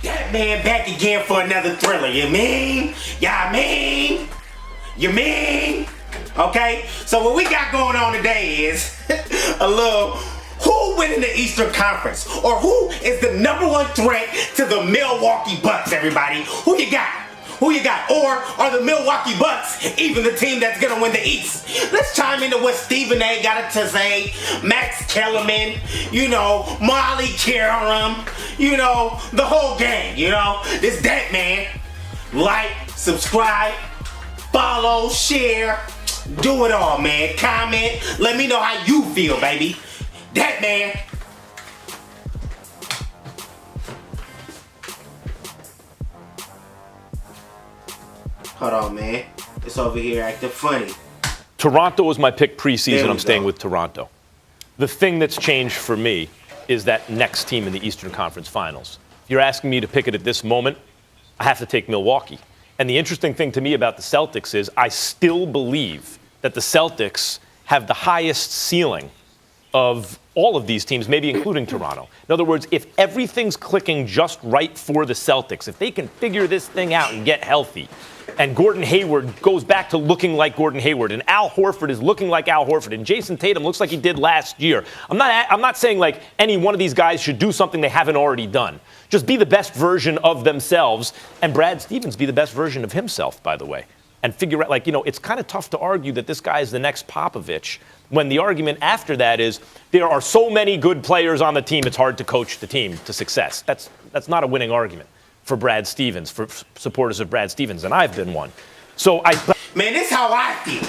That man back again for another thriller, you mean? You mean? Okay, so what we got going on today is a little who winning the Eastern Conference, or who is the number one threat to the Milwaukee Bucks, everybody? Who you got? Or are the Milwaukee Bucks even the team that's gonna win the East? Let's chime into what Stephen A. got to say, Max Kellerman, Molly Karam, the whole gang, This that man. Like, subscribe, follow, share, do it all, man. Comment, let me know how you feel, baby. That man. Hold on, man. It's over here acting funny. Toronto was my pick preseason. I'm staying with Toronto. The thing that's changed for me is that next team in the Eastern Conference Finals. If you're asking me to pick it at this moment, I have to take Milwaukee. And the interesting thing to me about the Celtics is I still believe that the Celtics have the highest ceiling of all of these teams, maybe including Toronto. In other words, if everything's clicking just right for the Celtics, if they can figure this thing out and get healthy, and Gordon Hayward goes back to looking like Gordon Hayward, and Al Horford is looking like Al Horford, and Jason Tatum looks like he did last year. I'm not saying like any one of these guys should do something they haven't already done. Just be the best version of themselves, and Brad Stevens be the best version of himself, by the way, and figure out, it's kind of tough to argue that this guy is the next Popovich when the argument after that is there are so many good players on the team, it's hard to coach the team to success. That's not a winning argument for Brad Stevens, for supporters of Brad Stevens, and I've been one. Man, this is how I feel.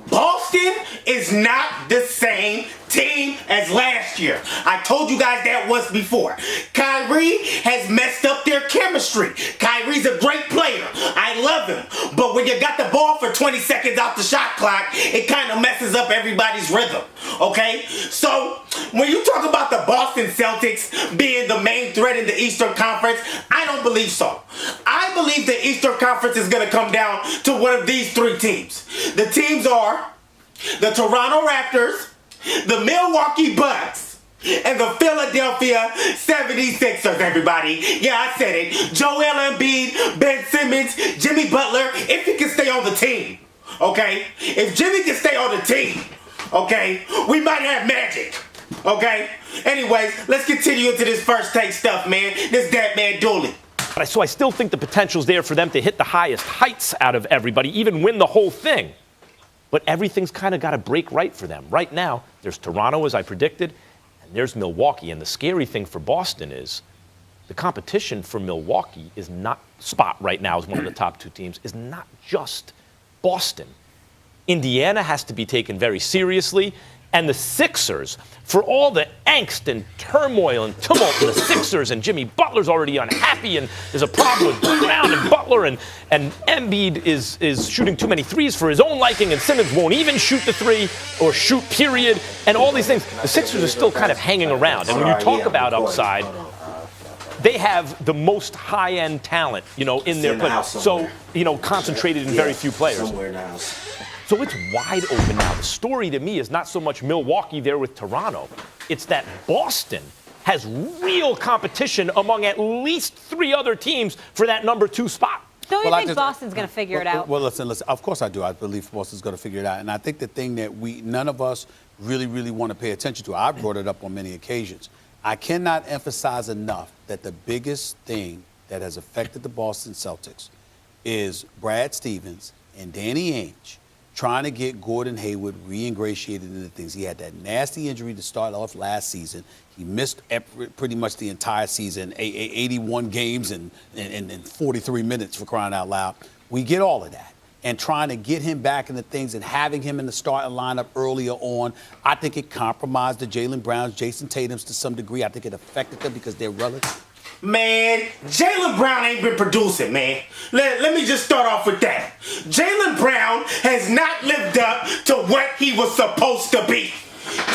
Boston is not the same team as last year. I told you guys that once before. Kyrie has messed up their chemistry. Kyrie's a great player. I love him. But when you got the ball for 20 seconds off the shot clock, it kind of messes up everybody's rhythm. Okay? So, when you talk about the Boston Celtics being the main threat in the Eastern Conference, I don't believe so. I believe the Eastern Conference is going to come down to one of these three teams. The teams are the Toronto Raptors, the Milwaukee Bucks, and the Philadelphia 76ers, everybody. Yeah, I said it. Joel Embiid, Ben Simmons, Jimmy Butler, if he can stay on the team, okay? If Jimmy can stay on the team, okay, we might have magic, okay? Anyways, let's continue into this first take stuff, man. This that man Dooley. So I still think the potential's there for them to hit the highest heights out of everybody, even win the whole thing. But everything's kind of got to break right for them. Right now, there's Toronto, as I predicted, and there's Milwaukee. And the scary thing for Boston is the competition for Milwaukee is not spot right now as one of the top two teams, is not just Boston. Indiana has to be taken very seriously. And the Sixers, for all the angst and turmoil and tumult in the Sixers, and Jimmy Butler's already unhappy, and there's a problem with Brown and Butler, and Embiid is shooting too many threes for his own liking, and Simmons won't even shoot the three or shoot period, and all these things. The Sixers are still kind of hanging around. And when you talk about upside, they have the most high-end talent, in their play. So, concentrated in very few players. So it's wide open now. The story to me is not so much Milwaukee there with Toronto. It's that Boston has real competition among at least three other teams for that number 2 spot. Don't you think Boston's going to figure it out? Well, listen. Of course I do. I believe Boston's going to figure it out. And I think the thing that none of us really want to pay attention to, I've brought it up on many occasions. I cannot emphasize enough that the biggest thing that has affected the Boston Celtics is Brad Stevens and Danny Ainge trying to get Gordon Hayward reingratiated into things. He had that nasty injury to start off last season. He missed pretty much the entire season, 81 games and 43 minutes, for crying out loud. We get all of that. And trying to get him back into things and having him in the starting lineup earlier on, I think it compromised the Jaylen Browns, Jason Tatum's to some degree. I think it affected them because they're relative. Man, Jaylen Brown ain't been producing, man. Let me just start off with that. Jaylen Brown has not lived up to what he was supposed to be.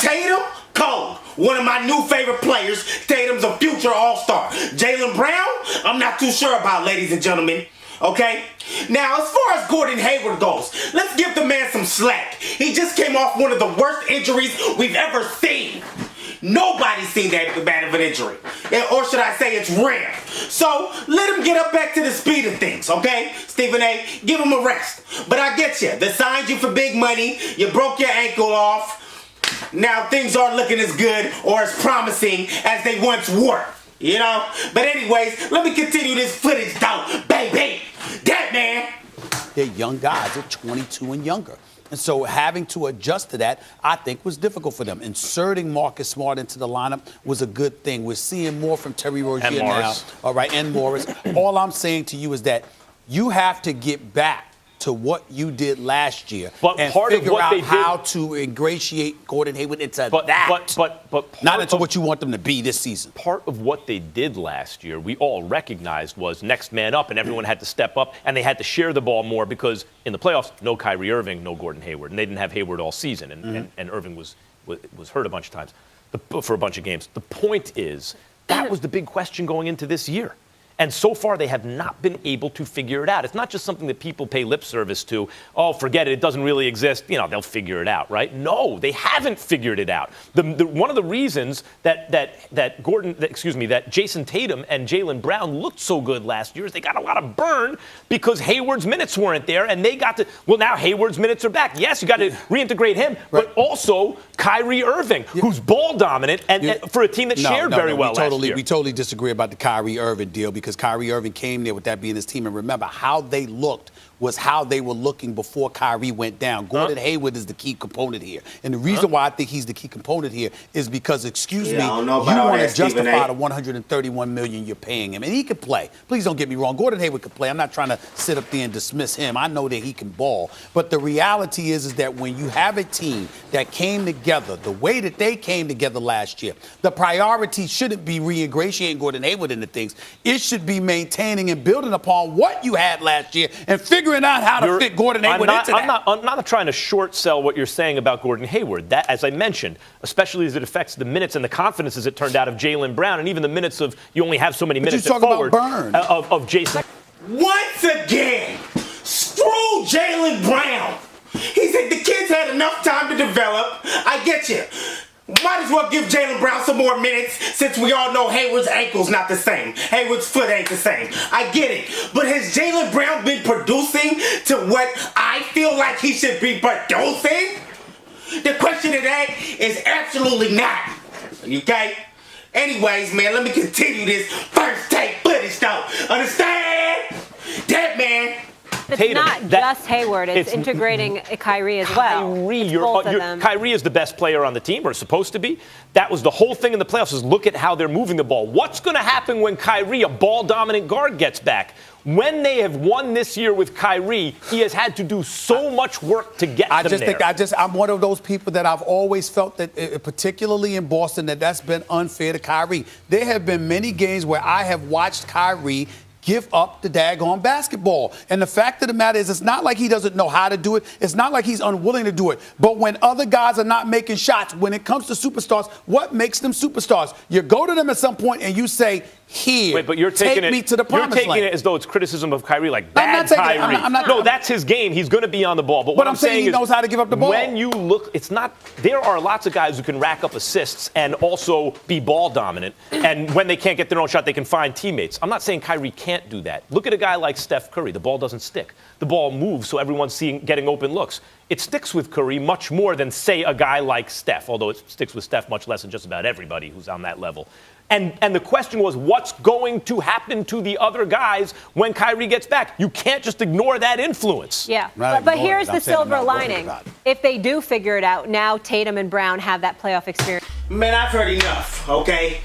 Tatum, cold. One of my new favorite players. Tatum's a future all-star. Jaylen Brown, I'm not too sure about, ladies and gentlemen. Okay? Now, as far as Gordon Hayward goes, let's give the man some slack. He just came off one of the worst injuries we've ever seen. Nobody's seen that bad of an injury. Or should I say it's rare. So let him get up back to the speed of things, okay? Stephen A., give him a rest. But I get you. They signed you for big money. You broke your ankle off. Now things aren't looking as good or as promising as they once were. You know? But anyways, let me continue this footage though. Baby! That man! They're young guys. They're 22 and younger. And so having to adjust to that, I think, was difficult for them. Inserting Marcus Smart into the lineup was a good thing. We're seeing more from Terry Rozier now. All right, and Morris. All I'm saying to you is that you have to get back to what you did last year and figure out how to ingratiate Gordon Hayward into that. But not into what you want them to be this season. Part of what they did last year, we all recognized, was next man up, and everyone had to step up, and they had to share the ball more because in the playoffs, no Kyrie Irving, no Gordon Hayward, and they didn't have Hayward all season, and Irving was hurt a bunch of times for a bunch of games. The point is, that was the big question going into this year. And so far, they have not been able to figure it out. It's not just something that people pay lip service to. Oh, forget it. It doesn't really exist. You know, they'll figure it out, right? No, they haven't figured it out. One of the reasons that Jason Tatum and Jaylen Brown looked so good last year is they got a lot of burn because Hayward's minutes weren't there, and they got to. Well, now Hayward's minutes are back. Yes, you got to reintegrate him, but also Kyrie Irving, who's ball dominant, and for a team that shared very well last year. We totally disagree about the Kyrie Irving deal because Kyrie Irving came there with that being his team. And remember, how they looked was how they were looking before Kyrie went down. Gordon Hayward is the key component here. And the reason why I think he's the key component here is because, you want to justify the $131 million you're paying him. And he can play. Please don't get me wrong. Gordon Hayward can play. I'm not trying to sit up there and dismiss him. I know that he can ball. But the reality is that when you have a team that came together the way that they came together last year, the priority shouldn't be re-ingratiating Gordon Hayward into things. It should be maintaining and building upon what you had last year and figuring out how to fit Gordon Hayward into that. I'm not trying to short sell what you're saying about Gordon Hayward. That, as I mentioned, especially as it affects the minutes and the confidence, as it turned out, of Jaylen Brown, and even the minutes of you only have so many minutes at forward of Jason. Once again, screw Jaylen Brown. He said the kids had enough time to develop. I get you. Might as well give Jaylen Brown some more minutes since we all know Hayward's ankle's not the same. Hayward's foot ain't the same. I get it. But has Jaylen Brown been producing to what I feel like he should be producing? The question to that is absolutely not. Okay? Anyways, man, let me continue this first take footage though. Understand? That man. It's Tatum, not just Hayward. It's integrating Kyrie as well. Kyrie is the best player on the team, or supposed to be. That was the whole thing in the playoffs, is look at how they're moving the ball. What's going to happen when Kyrie, a ball-dominant guard, gets back? When they have won this year with Kyrie, he has had to do so much work to get them there. I'm one of those people that I've always felt that, particularly in Boston, that's been unfair to Kyrie. There have been many games where I have watched Kyrie give up the daggone basketball. And the fact of the matter is, it's not like he doesn't know how to do it. It's not like he's unwilling to do it. But when other guys are not making shots, when it comes to superstars, what makes them superstars? You go to them at some point and you say, here, but you're taking take me to the promised land. You're taking it as though it's criticism of Kyrie, like bad Kyrie. No, that's his game. He's going to be on the ball. But what I'm saying he knows how to give up the ball. When you look, it's not. There are lots of guys who can rack up assists and also be ball dominant. And when they can't get their own shot, they can find teammates. I'm not saying Kyrie can't do that. Look at a guy like Steph Curry. The ball doesn't stick. The ball moves, so everyone's getting open looks. It sticks with Curry much more than, say, a guy like Steph, although it sticks with Steph much less than just about everybody who's on that level. And the question was, what's going to happen to the other guys when Kyrie gets back? You can't just ignore that influence. Yeah, but here's the silver lining. If they do figure it out, now Tatum and Brown have that playoff experience. Man, I've heard enough, okay?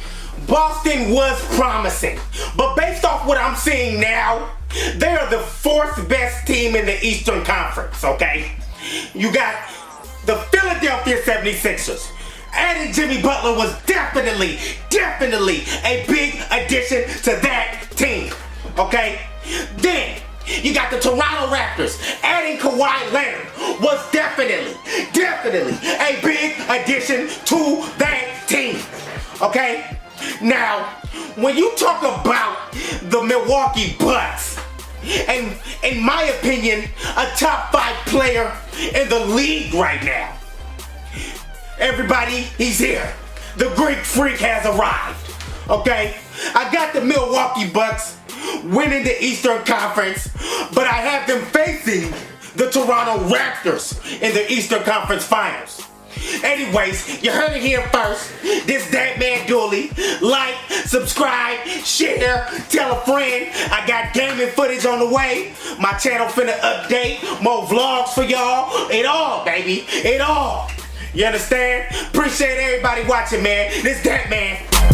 Boston was promising, but based off what I'm seeing now, they are the fourth best team in the Eastern Conference, okay? You got the Philadelphia 76ers. Adding Jimmy Butler was definitely a big addition to that team, okay? Then, you got the Toronto Raptors. Adding Kawhi Leonard was definitely a big addition to that team, okay? Now, when you talk about the Milwaukee Bucks, and in my opinion, a top 5 player in the league right now, everybody, he's here. the Greek Freak has arrived. Okay? I got the Milwaukee Bucks winning the Eastern Conference, but I have them facing the Toronto Raptors in the Eastern Conference Finals. Anyways, you heard it here first. This that man Dooley. Like, subscribe, share, tell a friend. I got gaming footage on the way. My channel finna update. More vlogs for y'all. It all, baby. It all. You understand? Appreciate everybody watching, man. This that man.